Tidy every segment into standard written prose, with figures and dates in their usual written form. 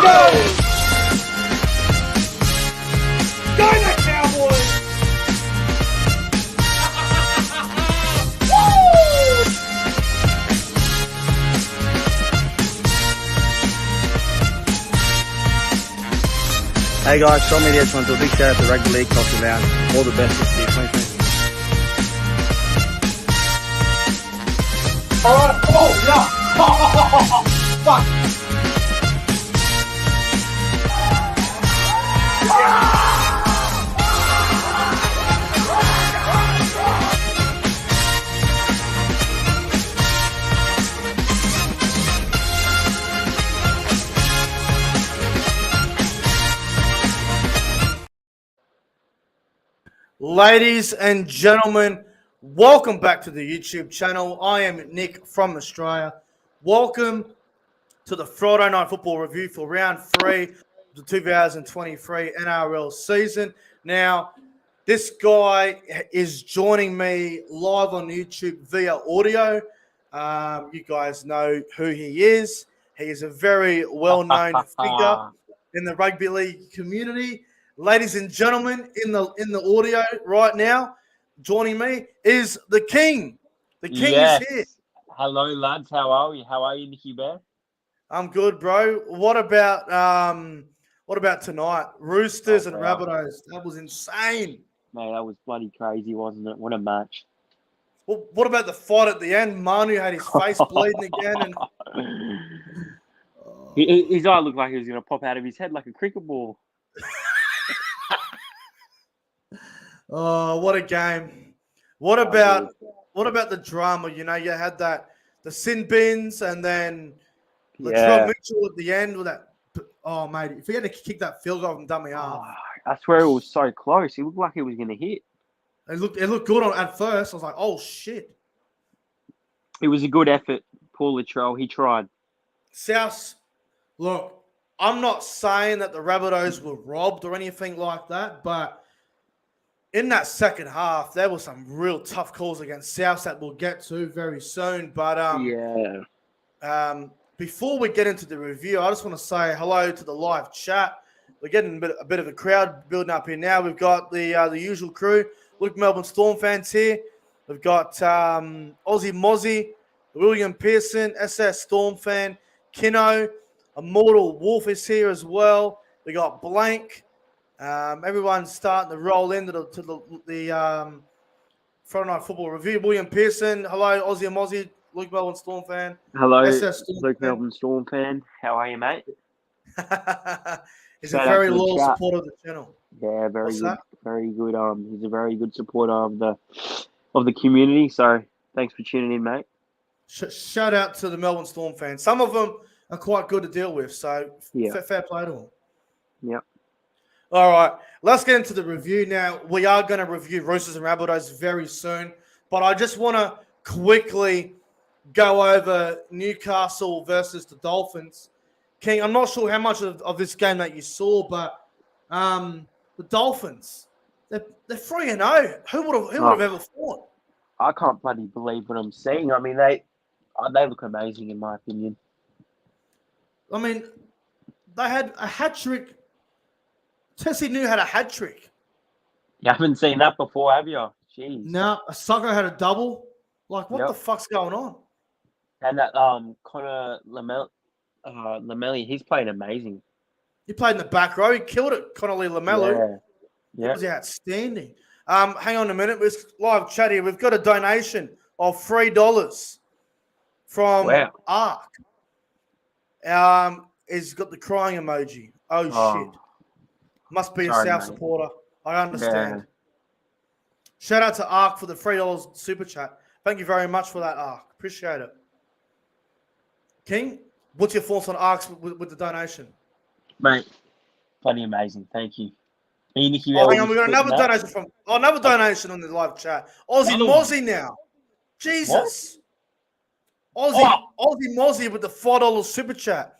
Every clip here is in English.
Cowboys! Go the Cowboys! Hey guys, Sean Media just want to do a big shout out to Rugby League Culture Lounge. All the best this year, 2020. Alright, oh yeah! Fuck! Ladies and gentlemen, welcome back to the YouTube channel. I am Nick from Australia. Welcome to the Friday Night Football Review for Round 3 of the 2023 NRL season. Now, this guy is joining me live on YouTube via audio. You guys know who he is. He is a very well-known figure in the rugby league community. Ladies and gentlemen, in the audio right now, joining me is the King. The King is here. Hello, lads. How are we? How are you, Nicky Bear? I'm good, bro. What about tonight? Roosters and wow. Rabbitohs. That was insane. Mate, that was bloody crazy, wasn't it? What a match. Well, what about the fight at the end? Manu had his face bleeding again, and His eye looked like he was going to pop out of his head like a cricket ball. oh, what a game! What about the drama? You know, you had the sin bins, and then Latrell Mitchell at the end with that. Oh, mate, if he had to kick that field goal from dummy half, I swear it was so close. He looked like he was going to hit. It looked good at first. I was like, oh shit! It was a good effort, Paul Latrell. He tried. South, look, I'm not saying that the Rabbitohs were robbed or anything like that, but in that second half, there were some real tough calls against South that we'll get to very soon. But before we get into the review, I just want to say hello to the live chat. We're getting a bit of a crowd building up here now. We've got the usual crew. Look, Melbourne Storm fans here. We've got Aussie Mozzie, William Pearson, SS Storm fan, Kino, Immortal Wolf is here as well. We got Blank. Everyone's starting to roll into the Friday Night Football Review. William Pearson, hello, Aussie and Mozzie, Luke Melbourne Storm fan. Hello, SS Storm Luke fan. Melbourne Storm fan. How are you, mate? He's a very loyal supporter of the channel. Yeah, very good. Very good. He's a very good supporter of the community. So thanks for tuning in, mate. Shout out to the Melbourne Storm fans. Some of them are quite good to deal with. So fair play to them. Yep. All right, let's get into the review now. We are going to review Roosters and Rabbitohs very soon, but I just want to quickly go over Newcastle versus the Dolphins. King, I'm not sure how much of this game that you saw, but the Dolphins, they're 3-0. Who would have ever thought? I can't bloody believe what I'm seeing. I mean, they look amazing in my opinion. I mean, they had a hat trick. Tessie New had a hat trick. You haven't seen that before, have you? Jeez. No, Suggo had a double. Like, what the fuck's going on? And that Connor Lamelli, he's playing amazing. He played in the back row. He killed it, Connolly Lamello. Yeah. It was outstanding. Hang on a minute. We're live chat here. We've got a donation of $3 from Ark. He's got the crying emoji. Oh. Shit. Must be a South supporter. I understand. Yeah. Shout out to Ark for the $3 super chat. Thank you very much for that, Ark. Appreciate it. King, what's your thoughts on Ark with the donation? Mate, bloody amazing. Thank you. Hang on, we got another donation another donation on the live chat. Aussie Mozzie now. Jesus. Aussie Mozzie with the $4 super chat.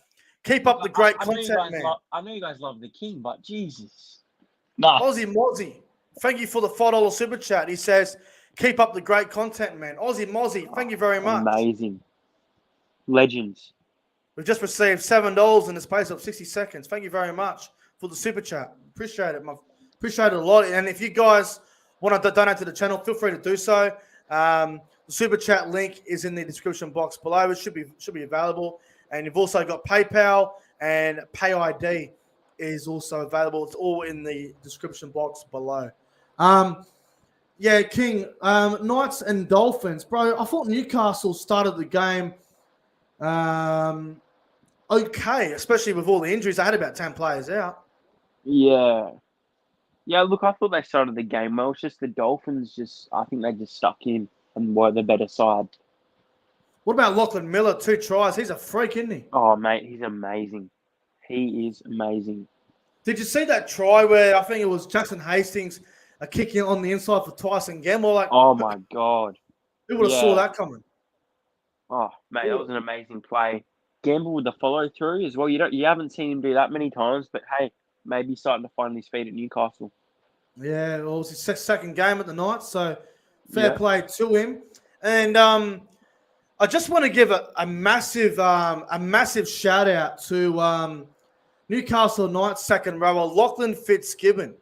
Keep up the great content, man. I know you guys love the King, but Jesus. Nah. Aussie Mozzie, thank you for the $4 super chat. He says, keep up the great content, man. Aussie Mozzie, thank you very much. Amazing. Legends. We've just received $7 in the space of 60 seconds. Thank you very much for the super chat. Appreciate it. Appreciate it a lot. And if you guys want to donate to the channel, feel free to do so. The super chat link is in the description box below. It should be available. And you've also got PayPal and PayID is also available. It's all in the description box below. Yeah, King, Knights and Dolphins. Bro, I thought Newcastle started the game okay, especially with all the injuries. They had about 10 players out. Yeah. Yeah, look, I thought they started the game well. It's just the Dolphins I think they just stuck in and were the better side. What about Lachlan Miller? 2 tries. He's a freak, isn't he? Oh, mate, he's amazing. He is amazing. Did you see that try where I think it was Jackson Hastings kicking on the inside for Tyson Gamble? Like, oh, my God. Who would have saw that coming? Oh, mate, that was an amazing play. Gamble with the follow through as well. You haven't seen him do that many times, but hey, maybe he's starting to find his feet at Newcastle. Yeah, well, it was his second game at the Knights, so fair play to him. And I just want to give a massive shout out to Newcastle Knights second rower Lachlan Fitzgibbon.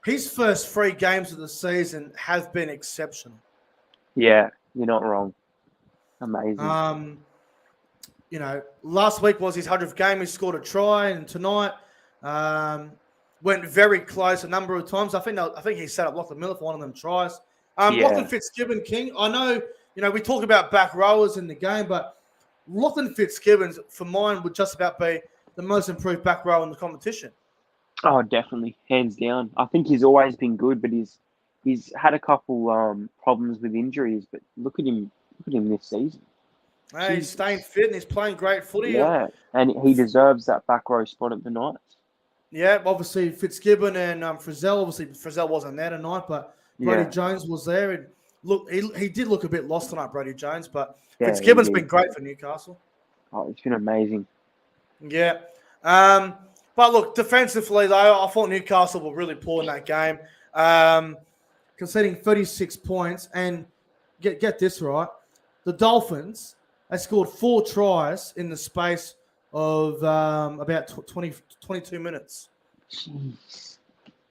His first 3 games of the season have been exceptional. Yeah, you're not wrong. Amazing. Last week was his 100th game. He scored a try, and tonight went very close a number of times. I think he set up Lachlan Miller for one of them tries. Lachlan Fitzgibbon, King. I know, we talk about back rowers in the game, but Lachlan Fitzgibbon, for mine, would just about be the most improved back rower in the competition. Oh, definitely, hands down. I think he's always been good, but he's had a couple problems with injuries. But look at him this season. Hey, he's staying fit and he's playing great footy. Yeah, and he deserves that back row spot at the Knights. Yeah, obviously Fitzgibbon and Frizzell. Obviously Frizzell wasn't there tonight, but Brody Jones was there. And look, he did look a bit lost tonight, Brody Jones, but Fitzgibbon's been great for Newcastle. Oh, it's been amazing. Yeah. But look, defensively, though, I thought Newcastle were really poor in that game, conceding 36 points. And get this right, the Dolphins, they scored 4 tries in the space of about 22 minutes. Jeez.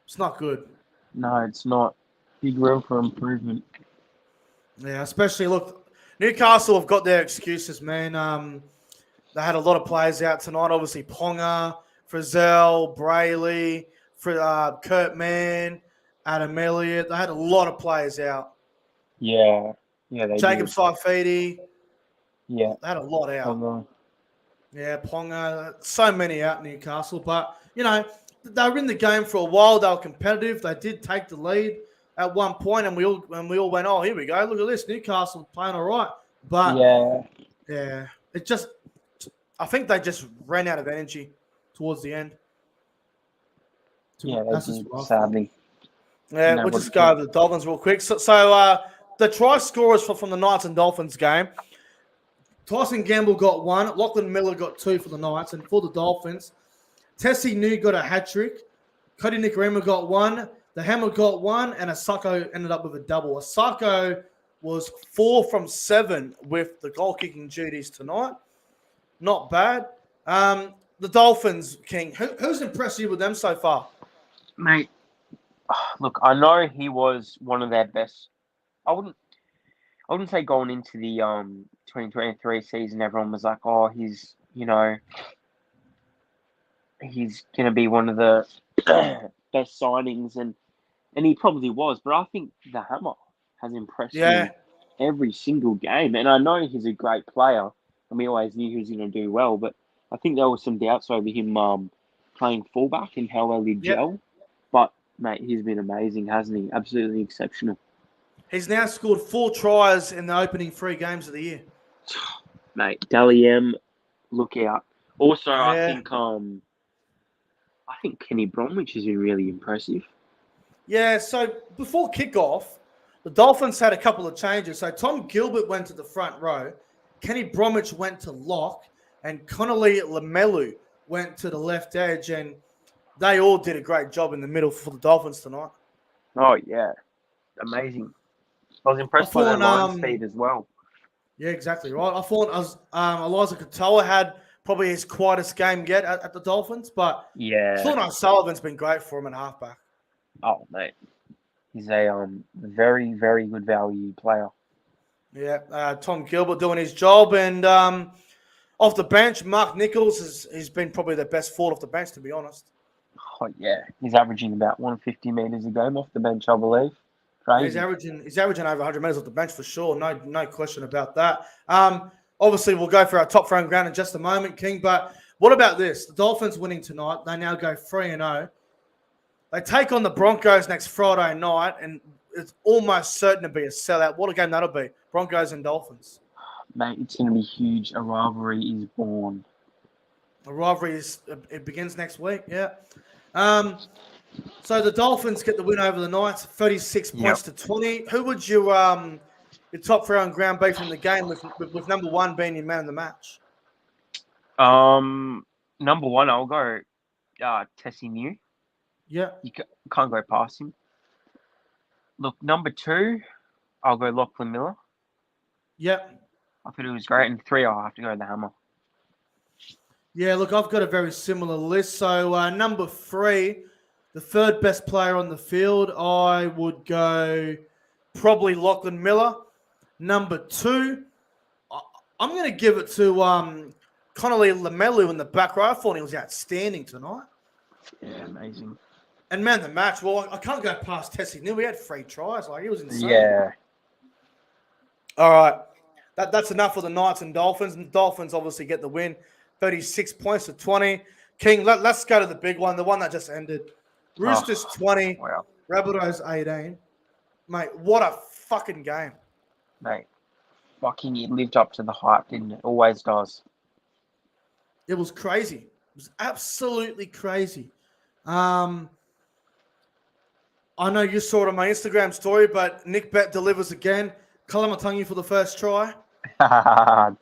It's not good. No, it's not. Big room for improvement. Yeah, especially, look, Newcastle have got their excuses, man. They had a lot of players out tonight. Obviously, Ponga, Frizzell, Brayley, Kurt Mann, Adam Elliott. They had a lot of players out. Yeah, they Jacob did. Saifidi. Yeah. They had a lot out. Ponga. Yeah, Ponga. So many out Newcastle. But, they were in the game for a while. They were competitive. They did take the lead at one point, and we all went, oh, here we go. Look at this. Newcastle playing all right. But, yeah, I think they just ran out of energy towards the end. Yeah, that's just sadly. Yeah, we'll just go over the Dolphins real quick. So the try scorers from the Knights and Dolphins game, Tyson Gamble got 1, Lachlan Miller got 2 for the Knights, and for the Dolphins, Tessie New got a hat-trick, Cody Nicarima got 1, the Hammer got 1, and Asako ended up with a double. Asako was 4 from 7 with the goal-kicking duties tonight. Not bad. The Dolphins, King, who's impressed you with them so far? Mate, look, I know he was one of their best. I wouldn't say going into the 2023 season, everyone was like, oh, he's going to be one of the best signings, and he probably was. But I think the Hammer has impressed me every single game, and I know he's a great player, and we always knew he was going to do well. But I think there was some doubts over him playing fullback and how well he'd gel. But mate, he's been amazing, hasn't he? Absolutely exceptional. He's now scored 4 tries in the opening 3 games of the year. Mate, Dally M, look out. Also, I think Kenny Bromwich has been really impressive. Yeah, so before kickoff, the Dolphins had a couple of changes. So Tom Gilbert went to the front row, Kenny Bromwich went to lock, and Connolly Lamelu went to the left edge, and they all did a great job in the middle for the Dolphins tonight. Oh, yeah. Amazing. I was impressed by their line speed as well. Yeah, exactly right. I thought Eliza Katoa had probably his quietest game yet at the Dolphins, but Yeah. Sean O'Sullivan's been great for him at halfback. Oh, mate. He's a very, very good value player. Yeah, Tom Gilbert doing his job, and off the bench, Mark Nichols has been probably the best forward off the bench, to be honest. Oh, yeah. He's averaging about 150 meters a game off the bench, I believe. Crazy. He's averaging over 100 meters off the bench for sure. No question about that. Obviously, we'll go for our top throwing ground in just a moment, King. But what about this? The Dolphins winning tonight. They now go 3-0. They take on the Broncos next Friday night, and it's almost certain to be a sellout. What a game that'll be. Broncos and Dolphins. Mate, it's going to be huge. A rivalry is born. The rivalry it begins next week, yeah. So the Dolphins get the win over the Knights, 36 points to 20. Who would your top three on ground be from the game with number one being your man of the match? Number one, I'll go Tessie New. Yeah. You can't go past him. Look, number two, I'll go Lachlan Miller. Yeah. I thought it was great. And three, I'll have to go the Hammer. Yeah, look, I've got a very similar list. So number three, the third best player on the field, I would go probably Lachlan Miller. Number two, I'm going to give it to Connolly Lamelu in the back row. I thought he was outstanding tonight. Yeah, amazing. And man, the match, well, I can't go past Tessie New. We had 3 tries. Like, he was insane. Yeah. All right. That's enough for the Knights and Dolphins. And the Dolphins obviously get the win, 36 points to 20. King, let's go to the big one, the one that just ended. Roosters 20, wow. Rabbitohs 18. Mate, what a fucking game. Mate, fucking it lived up to the hype, didn't it? Always does. It was crazy. It was absolutely crazy. I know you saw it on my Instagram story, but Nick Bet delivers again. Kalamatangi for the first try.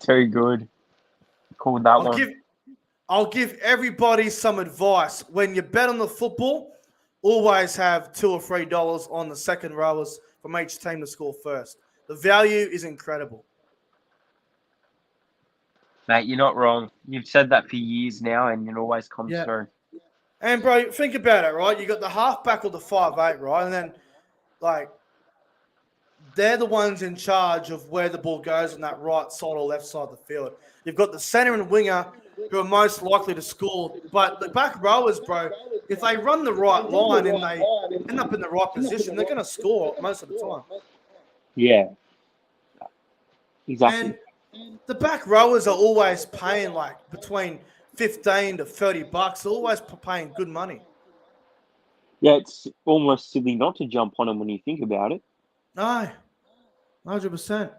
Too good. Called that one. I'll give everybody some advice. When you bet on the football, always have $2 or $3 on the second rowers from each team to score first. The value is incredible. Mate, you're not wrong. You've said that for years now, and it always comes through. And, bro, think about it, right? You got the halfback or the 5'8", right? And then, like, they're the ones in charge of where the ball goes on that right side or left side of the field. You've got the center and winger who are most likely to score. But the back rowers, bro, if they run the right line and they end up in the right position, they're going to score most of the time. Yeah. Exactly. And the back rowers are always paying, like, between $15 to $30. They're always paying good money. Yeah, it's almost silly not to jump on them when you think about it. No, 100%.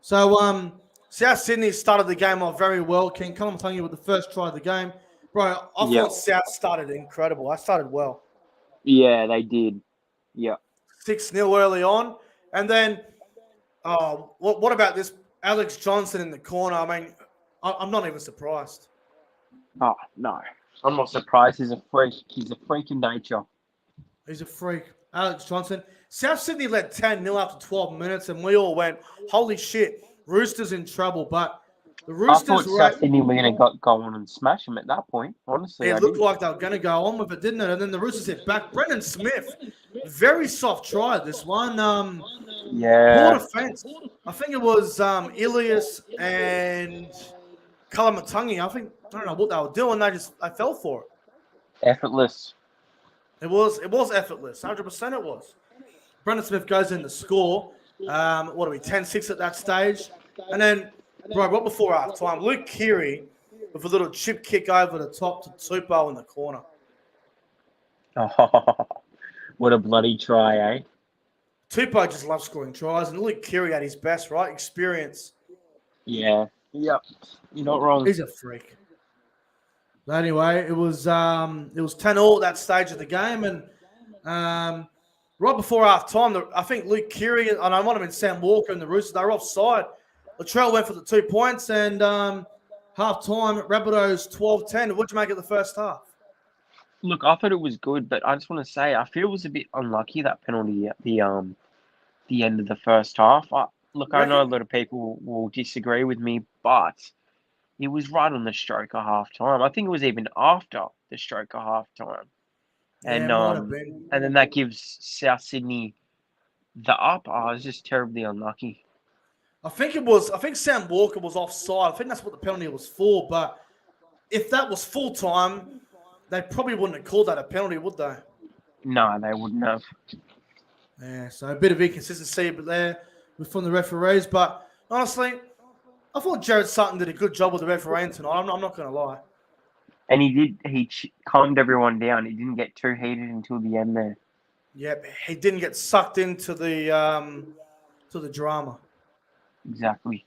So, South Sydney started the game off very well. King, come on, telling you with the first try of the game. Bro, I thought South started incredible. I started well. Yeah, they did. Yeah. 6-0 early on. And then, what about this Alex Johnson in the corner? I mean, I'm not even surprised. Oh, no. I'm not surprised. He's a freak. He's a freak in nature. He's a freak. Alex Johnson. South Sydney led 10-0 after 12 minutes, and we all went, holy shit, Roosters in trouble. But the Roosters... I thought South Sydney were going to go on and smash them at that point, honestly. It looked like they were going to go on with it, didn't it? And then the Roosters hit back. Brendan Smith, very soft try, this one. Yeah. Poor defense. I think it was Ilias and Kalamatangi. I don't know what they were doing. I fell for it. Effortless. It was effortless. 100% it was. Brendan Smith goes in to score. 10-6 at that stage. And then, bro, right before half time, Luke Keary with a little chip kick over the top to Tupou in the corner. Oh, what a bloody try, eh? Tupou just loves scoring tries, and Luke Keary at his best, right? Experience. Yeah. Yep. You're not wrong. He's a freak. But anyway, it was 10-all at that stage of the game, and right before half time, I think Luke Keary, and I might have been Sam Walker and the Roosters, they were offside. Latrell went for the 2 points, and half time, Rabbitohs 12-10. What'd you make of the first half? Look, I thought it was good, but I just want to say I feel it was a bit unlucky, that penalty at the end of the first half. Look, I know a lot of people will disagree with me, but it was right on the stroke of half time. I think it was even after the stroke of half time. Yeah, it might have been. And then that gives South Sydney the up. Oh, I was just terribly unlucky. I think Sam Walker was offside. I think that's what the penalty was for. But if that was full time, they probably wouldn't have called that a penalty, would they? No, they wouldn't have. Yeah, so a bit of inconsistency there from the referees. But honestly, I thought Jared Sutton did a good job with the refereeing tonight. I'm not going to lie. And he calmed everyone down. He didn't get too heated until the end there. Yep, he didn't get sucked into the drama. Exactly.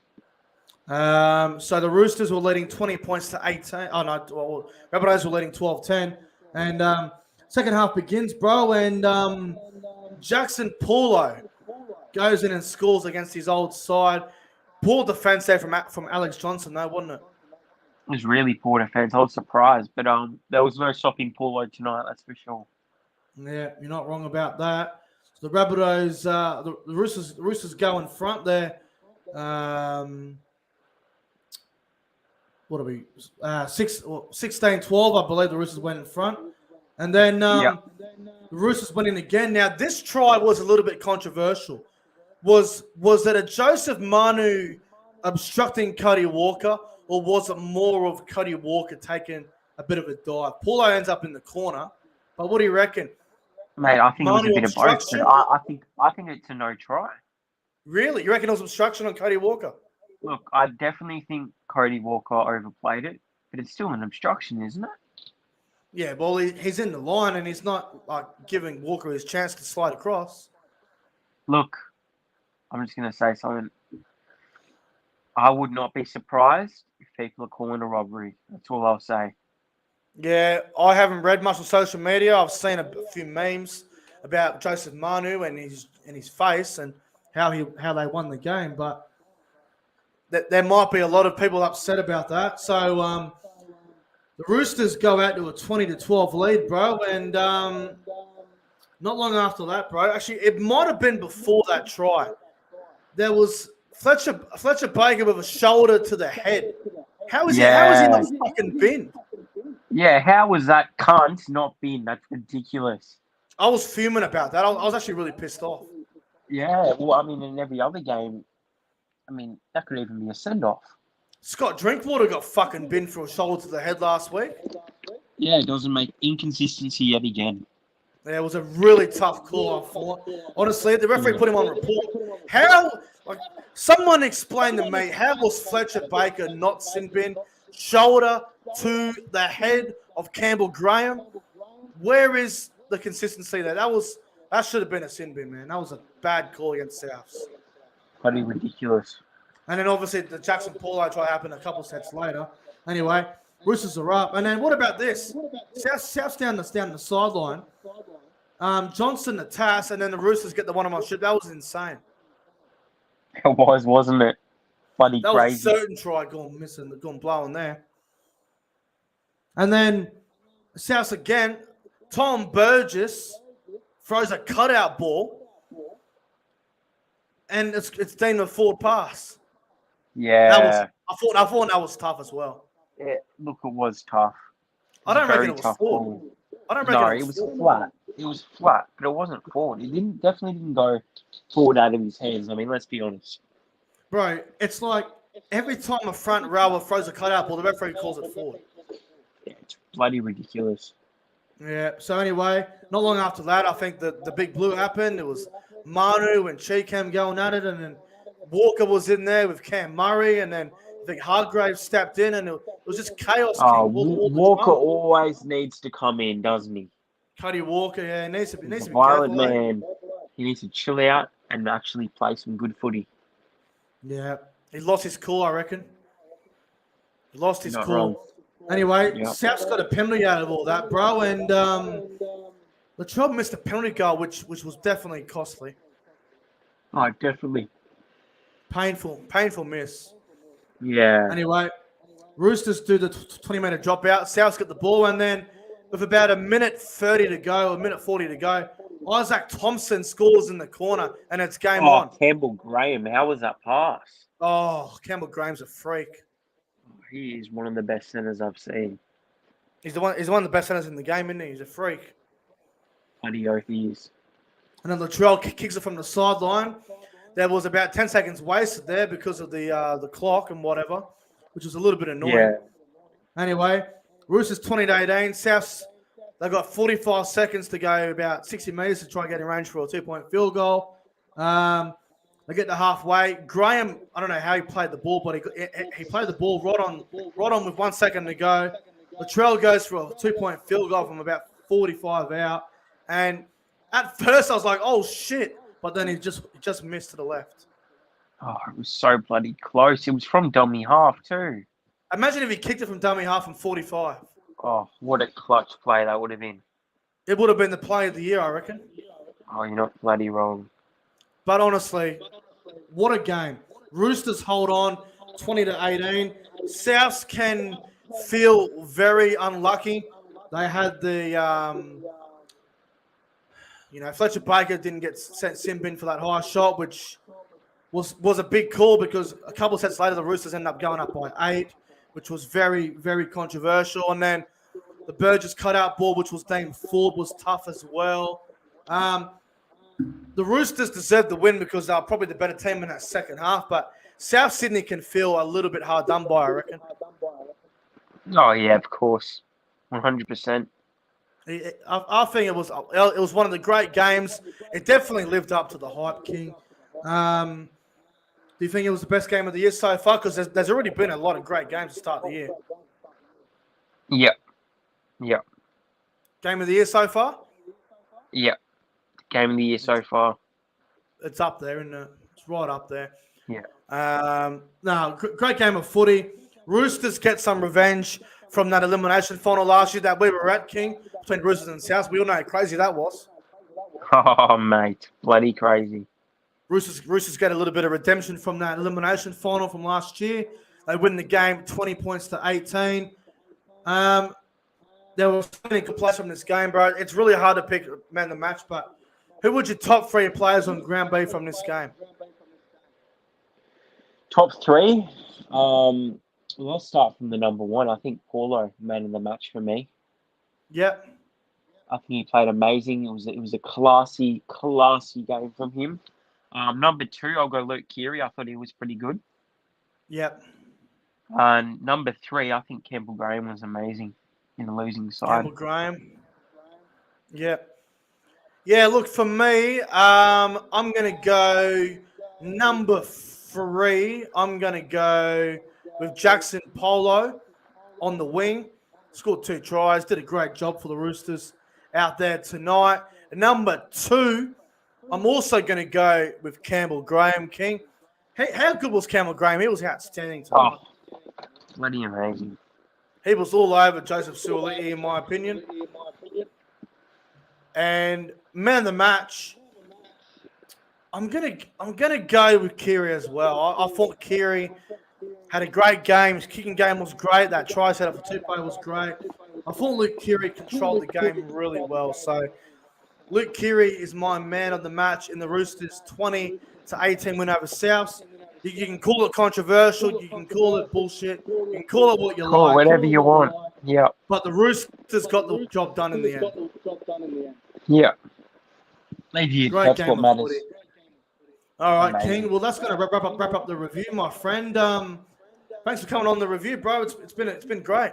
So the Roosters were leading 20 points to 18. Oh, no. Well, Rabbitohs were leading 12-10. And second half begins, bro. And Jackson Paulo goes in and scores against his old side. Poor defense there from Alex Johnson, though, wasn't it? It was really poor defense. I was surprised. But there was no stopping Paulo tonight, that's for sure. Yeah, you're not wrong about that. So the Rabbitohs, the Roosters go in front there. What are we? 16-12, I believe the Roosters went in front. And then the Roosters went in again. Now, this try was a little bit controversial. Was it a Joseph Manu obstructing Cody Walker, or was it more of Cody Walker taking a bit of a dive? Paulo ends up in the corner, but what do you reckon? Mate, I think Manu it was a bit of both. But I think it's a no try. Really? You reckon it was obstruction on Cody Walker? Look, I definitely think Cody Walker overplayed it, but it's still an obstruction, isn't it? Yeah, well, he's in the line and he's not like giving Walker his chance to slide across. Look, I'm just going to say something. I would not be surprised if people are calling a robbery. That's all I'll say. Yeah, I haven't read much on social media. I've seen a few memes about Joseph Manu and his face and how they won the game, but there might be a lot of people upset about that. So the Roosters go out to a 20-12 lead, bro, and not long after that, bro. Actually, it might have been before that try. There was Fletcher Baker with a shoulder to the head. How is he not fucking bin? Yeah, how was that cunt not bin? That's ridiculous. I was fuming about that. I was actually really pissed off. Yeah, well, I mean, in every other game, I mean, that could even be a send-off. Scott Drinkwater got fucking binned for a shoulder to the head last week. Yeah, it doesn't make inconsistency yet again. Yeah, it was a really tough call, I thought. Honestly, the referee put him on report. Someone explain to me, how was Fletcher Baker not sin bin? Shoulder to the head of Campbell Graham. Where is the consistency there? That should have been a sin bin, man. That was a bad call against Souths. Pretty ridiculous. And then obviously the Jackson Paulo try happened a couple sets later. Anyway, Roosters are up. And then what about this? South's down the sideline. Johnson the tass, and then the Roosters get the one-on-one shot. That was insane. It was, wasn't it? Bloody that crazy. Was a certain try gone blowing there. And then Souths again. Tom Burgess throws a cutout ball, and it's deemed a forward pass. Yeah. I thought that was tough as well. Yeah, look, it was tough. I don't reckon it was forward. It was flat. It was flat, but it wasn't forward. It definitely didn't go forward out of his hands. I mean, let's be honest. Bro, it's like every time a front rower throws a cutout ball, the referee calls it forward. Yeah, it's bloody ridiculous. Yeah, so anyway, not long after that, I think the big blue happened. It was Manu and Cheekham going at it, and then Walker was in there with Cam Murray, and then I think Hargraves stepped in, and it was just chaos. Oh, Walker always needs to come in, doesn't he? Cody Walker, yeah, he needs to be violent careful, man. He needs to chill out and actually play some good footy. Yeah, he lost his cool, I reckon. He lost his cool. Wrong. Anyway, South's got a penalty out of all that, bro, and Latrell missed a penalty goal, which was definitely costly. Oh, definitely. Painful miss. Yeah. Anyway, Roosters do the 20-meter drop out. South's got the ball, and then with about a minute 30 to go, a minute 40 to go, Isaac Thompson scores in the corner, and it's game Oh, on. Campbell Graham, how was that pass? Oh, Campbell Graham's a freak. He is one of the best centers I've seen. He's one of the best centers in the game, isn't he? He's a freak. Bloody oath he is. And then Latrell kicks it from the sideline. There was about 10 seconds wasted there because of the clock and whatever, which was a little bit annoying. Yeah. Anyway, Roosters 20-18. Souths, they've got 45 seconds to go, about 60 metres to try and get in range for a 2-point field goal. They get to halfway. Graham, I don't know how he played the ball, but he played the ball right on with 1 second to go. Latrell goes for a 2-point field goal from about 45 out. And at first I was like, oh, shit. But then he just missed to the left. Oh, it was so bloody close. It was from dummy half too. Imagine if he kicked it from dummy half from 45. Oh, what a clutch play that would have been. It would have been the play of the year, I reckon. Oh, you're not bloody wrong. But honestly, what a game. Roosters hold on 20-18. Souths can feel very unlucky. They had the, Fletcher Baker didn't get sent sin bin for that high shot, which was a big call because a couple of sets later, the Roosters ended up going up by 8, which was very, very controversial. And then the Burgess cutout ball, which was named Ford, was tough as well. The Roosters deserved the win because they were probably the better team in that second half, but South Sydney can feel a little bit hard done by, I reckon. Oh, yeah, of course. 100%. I think it was one of the great games. It definitely lived up to the hype, King. Do you think it was the best game of the year so far? Because there's already been a lot of great games to start the year. Yep. Game of the year so far? Yep. Game of the year so far. It's up there, isn't it? It's right up there. Yeah. Great game of footy. Roosters get some revenge from that elimination final last year that we were at, King, between Roosters and South. We all know how crazy that was. Oh, mate. Bloody crazy. Roosters get a little bit of redemption from that elimination final from last year. They win the game 20 points to 18. There was so many good plays from this game, bro. It's really hard to pick man of the match, but who would your top 3 players on ground be from this game? Top 3? Well, let's start from the number 1. I think Paulo, man of the match for me. Yep. I think he played amazing. It was a classy game from him. Number 2, I'll go Luke Keary. I thought he was pretty good. Yep. And number 3, I think Campbell Graham was amazing in the losing side. Campbell Graham. Yep. Yeah, look, for me, I'm going to go number 3. I'm going to go with Jackson Polo on the wing. Scored 2 tries. Did a great job for the Roosters out there tonight. And number 2, I'm also going to go with Campbell Graham, King. How good was Campbell Graham? He was outstanding tonight. Oh, bloody amazing. He was all over Joseph Suaalii, in my opinion. And man of the match, I'm gonna go with Keary as well. I thought Keary had a great game. His kicking game was great. That try set up for 2-play was great. I thought Luke Keary controlled the game really well. So Luke Keary is my man of the match in the Roosters 20-18 win over Souths. You can call it controversial. You can call it bullshit. You can call it what you like. Cool, whatever you want. Yeah. But the Roosters got the job done in the end. Yeah. They did. Great That's game what of matters. footy. All right, Amazing. King. Well, that's going to wrap up the review, my friend. Thanks for coming on the review, bro. It's been great.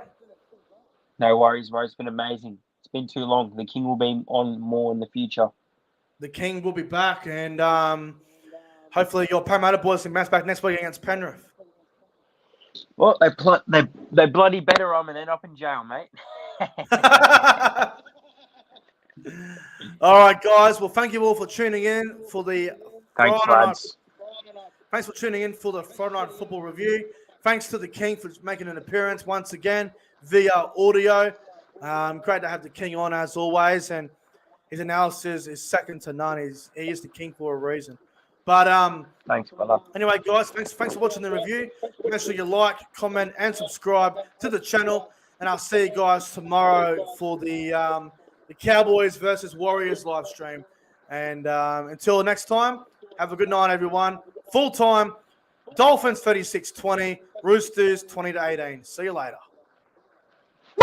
No worries, bro. It's been amazing. It's been too long. The King will be on more in the future. The King will be back, and hopefully your Parramatta boys can bounce back next week against Penrith. Well, they bloody better and end up in jail, mate. All right, guys. Well, thank you all for tuning in for the Thanks, Friday lads. Thanks for tuning in for the Friday Night Football Review. Thanks to the King for making an appearance once again via audio. Great to have the King on as always, and his analysis is second to none. He is the King for a reason. But Thanks, brother. anyway, guys, thanks for watching the review. Make sure you like, comment, and subscribe to the channel. And I'll see you guys tomorrow for the Cowboys versus Warriors live stream. And until next time, have a good night, everyone. Full time, Dolphins 36-20, Roosters 20-18. See you later.